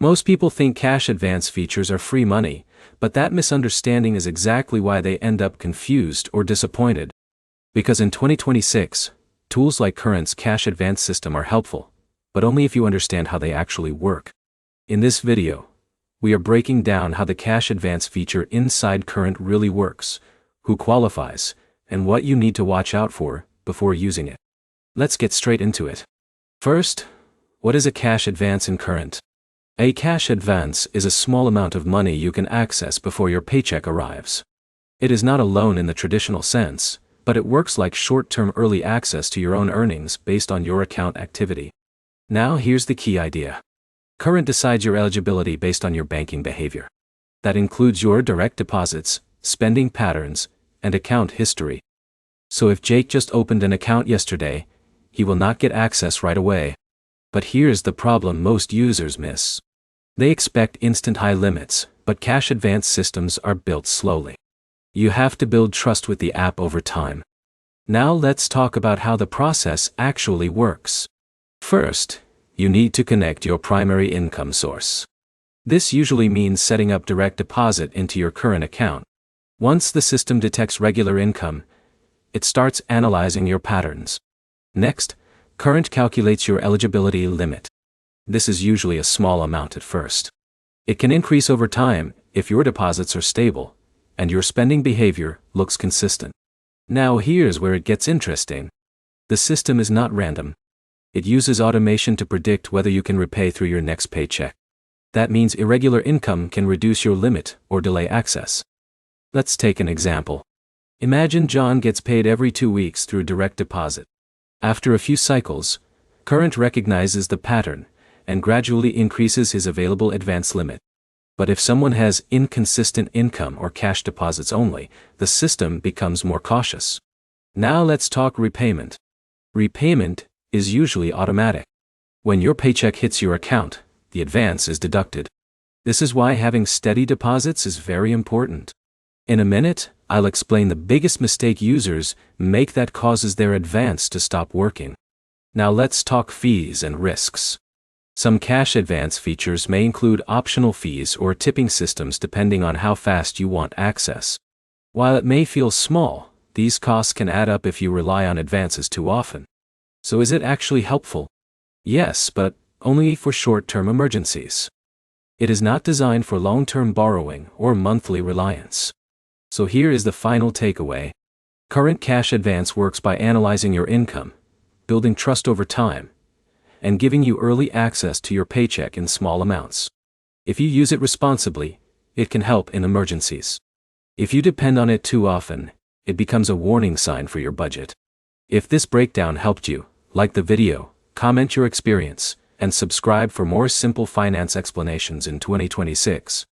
Most people think cash advance features are free money, but that misunderstanding is exactly why they end up confused or disappointed. Because in 2026, tools like Current's cash advance system are helpful, but only if you understand how they actually work. In this video, we are breaking down how the cash advance feature inside Current really works, who qualifies, and what you need to watch out for before using it. Let's get straight into it. First, what is a cash advance in Current? A cash advance is a small amount of money you can access before your paycheck arrives. It is not a loan in the traditional sense, but it works like short-term early access to your own earnings based on your account activity. Now here's the key idea. Current decides your eligibility based on your banking behavior. That includes your direct deposits, spending patterns, and account history. So if Jake just opened an account yesterday, he will not get access right away. But here's the problem most users miss. They expect instant high limits, but cash advance systems are built slowly. You have to build trust with the app over time. Now let's talk about how the process actually works. First, you need to connect your primary income source. This usually means setting up direct deposit into your current account. Once the system detects regular income, it starts analyzing your patterns. Next, Current calculates your eligibility limit. This is usually a small amount at first. It can increase over time if your deposits are stable and your spending behavior looks consistent. Now here's where it gets interesting. The system is not random. It uses automation to predict whether you can repay through your next paycheck. That means irregular income can reduce your limit or delay access. Let's take an example. Imagine John gets paid every 2 weeks through direct deposit. After a few cycles, Current recognizes the pattern and gradually increases his available advance limit. But if someone has inconsistent income or cash deposits only, the system becomes more cautious. Now let's talk repayment. Repayment is usually automatic. When your paycheck hits your account, the advance is deducted. This is why having steady deposits is very important. In a minute, I'll explain the biggest mistake users make that causes their advance to stop working. Now let's talk fees and risks. Some cash advance features may include optional fees or tipping systems depending on how fast you want access. While it may feel small, these costs can add up if you rely on advances too often. So is it actually helpful? Yes, but only for short-term emergencies. It is not designed for long-term borrowing or monthly reliance. So here is the final takeaway. Current cash advance works by analyzing your income, building trust over time, and giving you early access to your paycheck in small amounts. If you use it responsibly, it can help in emergencies. If you depend on it too often, it becomes a warning sign for your budget. If this breakdown helped you, like the video, comment your experience, and subscribe for more simple finance explanations in 2026.